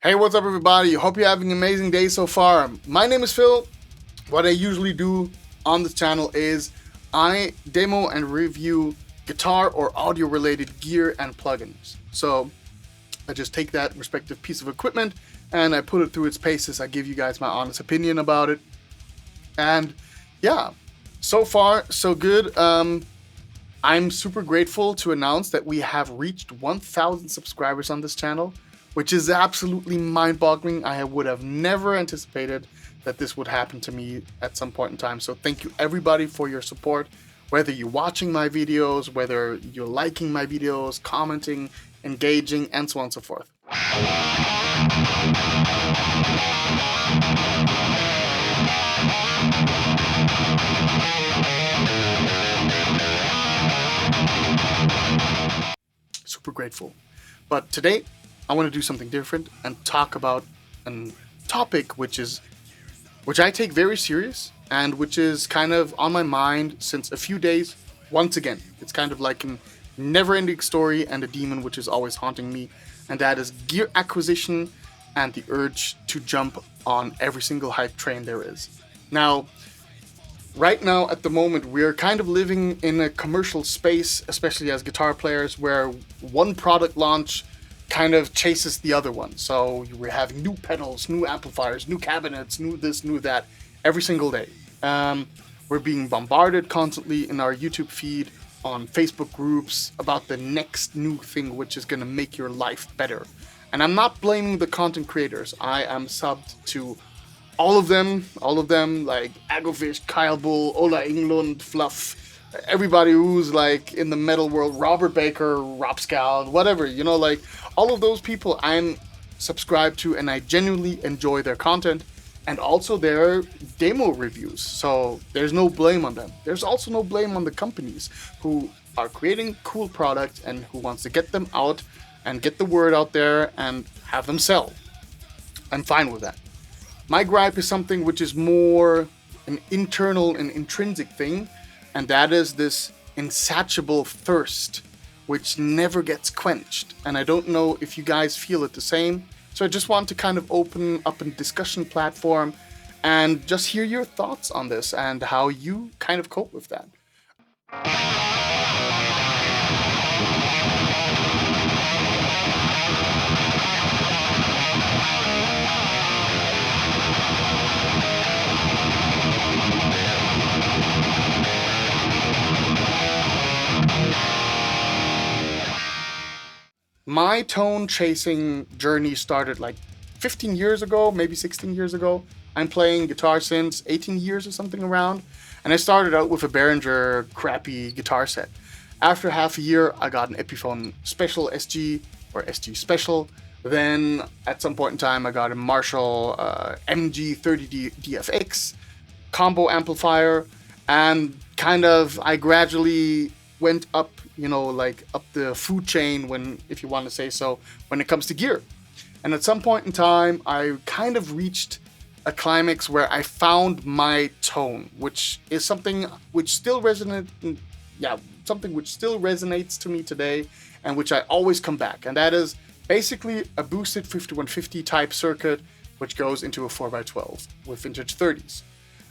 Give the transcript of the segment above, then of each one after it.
Hey, what's up, everybody? Hope you're having an amazing day so far. My name is Phil. What I usually do on this channel is I demo and review guitar or audio related gear and plugins. So I just take that respective piece of equipment and I put it through its paces. I give you guys my honest opinion about it. And yeah, so far, so good. I'm super grateful to announce that we have reached 1,000 subscribers on this channel, which is absolutely mind-boggling. I would have never anticipated that this would happen to me at some point in time. So thank you everybody for your support, whether you're watching my videos, whether you're liking my videos, commenting, engaging, and so on and so forth. Super grateful. But today, I want to do something different and talk about a topic which I take very serious and which is kind of on my mind since a few days. Once again, it's kind of like a never-ending story and a demon which is always haunting me, and that is gear acquisition and the urge to jump on every single hype train there is. Now, right now at the moment we're kind of living in a commercial space, especially as guitar players, where one product launch kind of chases the other one. So we're having new pedals, new amplifiers, new cabinets, new this, new that, every single day. We're being bombarded constantly in our YouTube feed, on Facebook groups, about the next new thing which is going to make your life better. And I'm not blaming the content creators. I am subbed to all of them, like Agofish, Kyle Bull, Ola Englund, Fluff, everybody who's like in the metal world, Robert Baker, Rob Scout, whatever, like all of those people I'm subscribed to, and I genuinely enjoy their content and also their demo reviews. So there's no blame on them. There's also no blame on the companies who are creating cool products and who wants to get them out and get the word out there and have them sell. I'm fine with that. My gripe is something which is more an internal and intrinsic thing, and that is this insatiable thirst which never gets quenched. And I don't know if you guys feel it the same. So I just want to kind of open up a discussion platform and just hear your thoughts on this and how you kind of cope with that. My tone chasing journey started like 15 years ago, maybe 16 years ago. I'm playing guitar since 18 years or something around, and I started out with a Behringer crappy guitar set. After half a year, I got an Epiphone Special SG or SG Special. Then at some point in time, I got a Marshall MG30D DFX combo amplifier, and kind of I gradually went up, like up the food chain, when, if you want to say so, when it comes to gear. And at some point in time, I kind of reached a climax where I found my tone, which is something which still something which still resonates to me today, and which I always come back. And that is basically a boosted 5150 type circuit, which goes into a 4x12 with vintage 30s.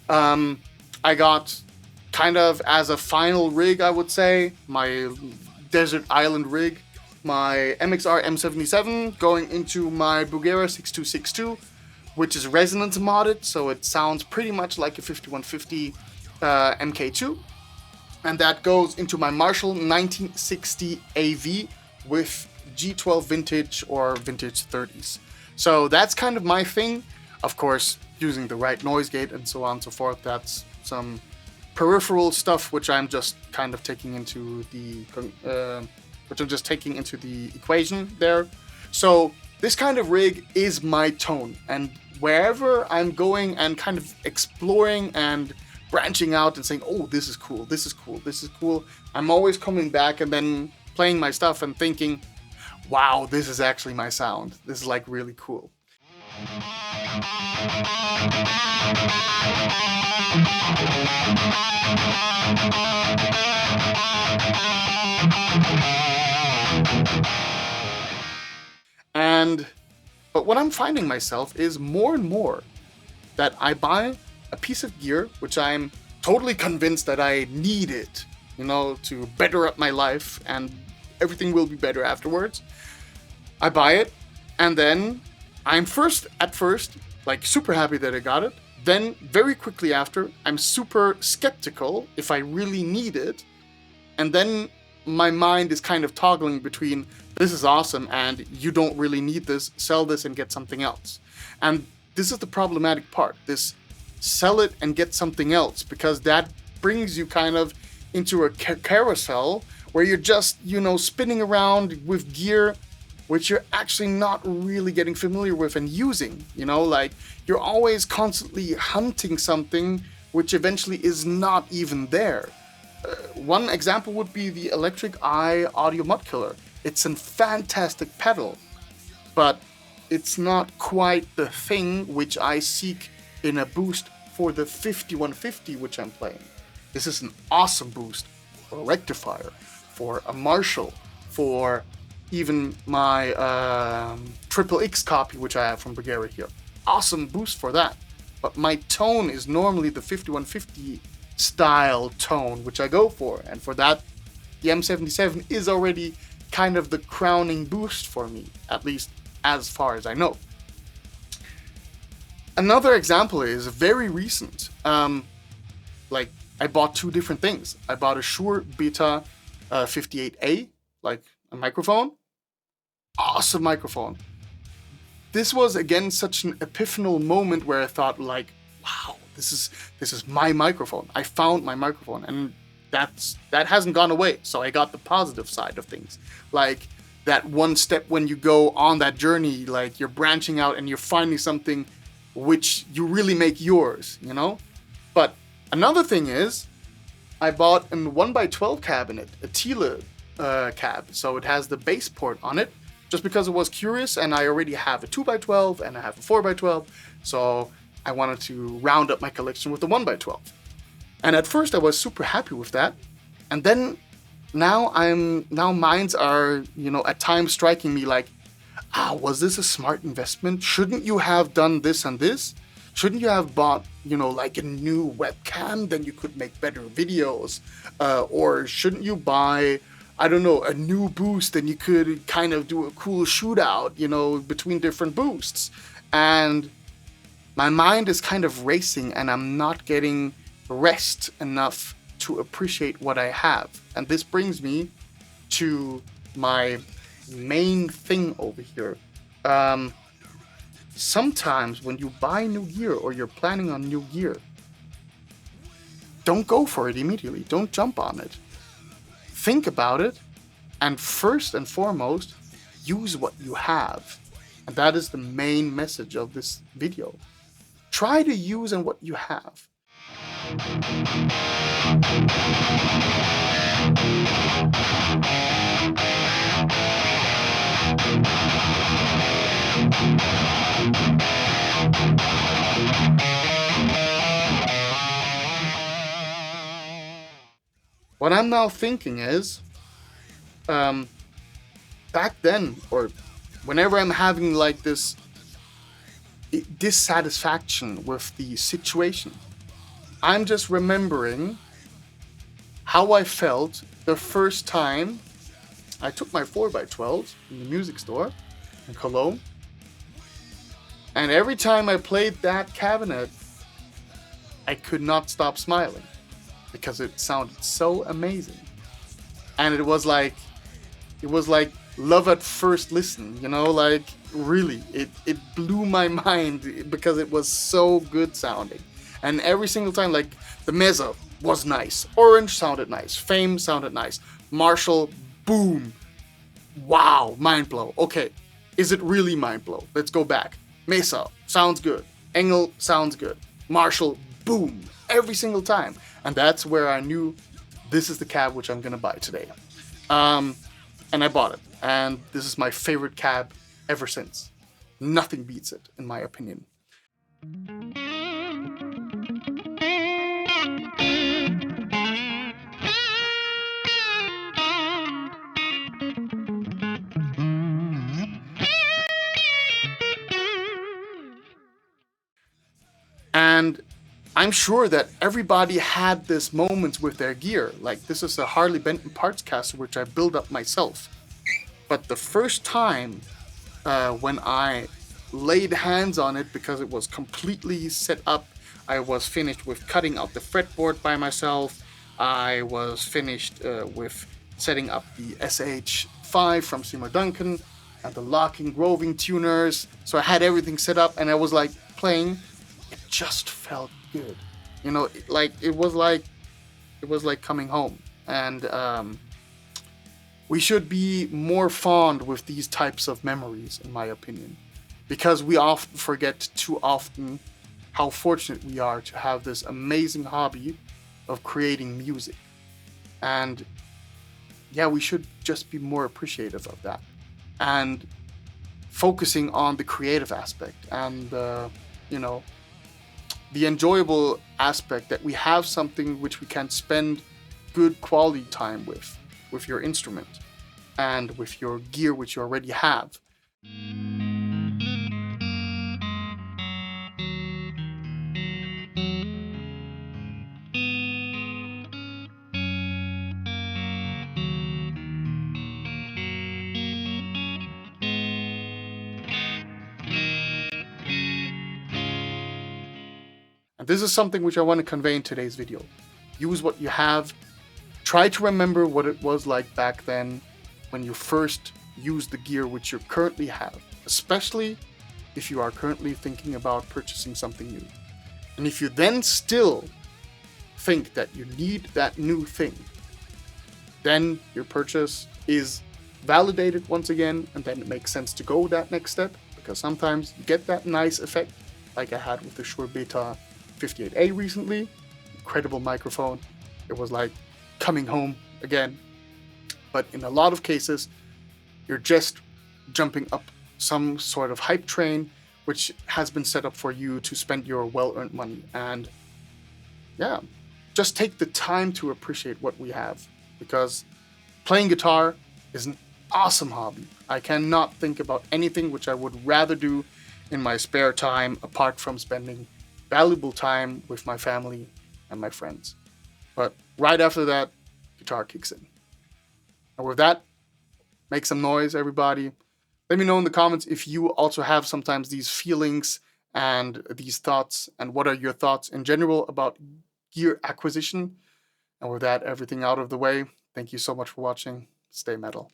I got kind of as a final rig, I would say, my desert island rig, my MXR M77 going into my Bugera 6262, which is resonance modded, so it sounds pretty much like a 5150 MK2. And that goes into my Marshall 1960 AV with G12 vintage or vintage 30s. So that's kind of my thing. Of course, using the right noise gate and so on and so forth. That's some peripheral stuff which I'm just kind of taking into the equation there. So this kind of rig is my tone, and wherever I'm going and kind of exploring and branching out and saying, oh, this is cool, this is cool, this is cool, I'm always coming back and then playing my stuff and thinking, wow, this is actually my sound. This is like really cool. And But what I'm finding myself is more and more that I buy a piece of gear which I'm totally convinced that I need it, to better up my life and everything will be better afterwards. I buy it, and then I'm at first, like super happy that I got it. Then, very quickly after, I'm super skeptical if I really need it. And then my mind is kind of toggling between this is awesome and you don't really need this, sell this and get something else. And this is the problematic part, this sell it and get something else, because that brings you kind of into a carousel where you're just, spinning around with gear which you're actually not really getting familiar with and using. Like you're always constantly hunting something which eventually is not even there. One example would be the Electric Eye Audio Mud Killer. It's a fantastic pedal, but it's not quite the thing which I seek in a boost for the 5150 which I'm playing. This is an awesome boost for a rectifier, for a Marshall, for even my Triple X copy which I have from Bulgaria here. Awesome boost for that. But my tone is normally the 5150 style tone which I go for, and for that the M77 is already kind of the crowning boost for me, at least as far as I know. Another example is very recent. Like I bought two different things. I bought a Shure Beta 58A, like a microphone. Awesome microphone. This was again such an epiphanal moment where I thought like, wow, this is my microphone. I found my microphone, and that hasn't gone away. So I got the positive side of things. Like that one step when you go on that journey, like you're branching out and you're finding something which you really make yours, But another thing is, I bought a 1x12 cabinet, a Tele cab. So it has the bass port on it, just because I was curious, and I already have a 2x12 and I have a 4x12. So I wanted to round up my collection with the 1x12. And at first I was super happy with that. And then now minds are, at times striking me like, was this a smart investment? Shouldn't you have done this and this? Shouldn't you have bought, like a new webcam? Then you could make better videos. Or shouldn't you buy, I don't know, a new boost? Then you could kind of do a cool shootout, between different boosts. And my mind is kind of racing, and I'm not getting rest enough to appreciate what I have. And this brings me to my main thing over here. Sometimes when you buy new gear or you're planning on new gear, don't go for it immediately. Don't jump on it. Think about it, and first and foremost, use what you have. And that is the main message of this video. Try to use and what you have. What I'm now thinking is, back then, or whenever I'm having like this dissatisfaction with the situation, I'm just remembering how I felt the first time I took my 4x12 in the music store in Cologne. And every time I played that cabinet, I could not stop smiling because it sounded so amazing. And it was like love at first listen, like really, it blew my mind because it was so good sounding. And every single time, like the mezzo was nice, orange sounded nice, fame sounded nice, Marshall, boom, wow, mind blow. Okay, is it really mind blow? Let's go back. Mesa sounds good, Engel sounds good, Marshall, boom, every single time. And that's where I knew this is the cab which I'm gonna buy today. And I bought it, and this is my favorite cab ever since. Nothing beats it, in my opinion. And I'm sure that everybody had this moments with their gear. Like, this is a Harley Benton parts caster, which I built up myself. But the first time when I laid hands on it, because it was completely set up, I was finished with cutting out the fretboard by myself. I was finished with setting up the SH5 from Seymour Duncan and the locking roving tuners. So I had everything set up, and I was like playing. It just felt good, you know. It was like coming home, and we should be more fond with these types of memories, in my opinion, because we often forget too often how fortunate we are to have this amazing hobby of creating music. And yeah, we should just be more appreciative of that and focusing on the creative aspect and you know, the enjoyable aspect that we have something which we can spend good quality time with your instrument and with your gear which you already have. And this is something which I want to convey in today's video. Use what you have. Try to remember what it was like back then when you first used the gear which you currently have, especially if you are currently thinking about purchasing something new. And if you then still think that you need that new thing, then your purchase is validated once again, and then it makes sense to go that next step, because sometimes you get that nice effect, like I had with the Shure Beta 58A recently. Incredible microphone. It was like coming home again. But in a lot of cases, you're just jumping up some sort of hype train which has been set up for you to spend your well-earned money. And yeah, just take the time to appreciate what we have, because playing guitar is an awesome hobby. I cannot think about anything which I would rather do in my spare time apart from spending valuable time with my family and my friends. But right after that, guitar kicks in. And with that, make some noise, everybody. Let me know in the comments if you also have sometimes these feelings and these thoughts, and what are your thoughts in general about gear acquisition. And with that, everything out of the way, thank you so much for watching. Stay metal.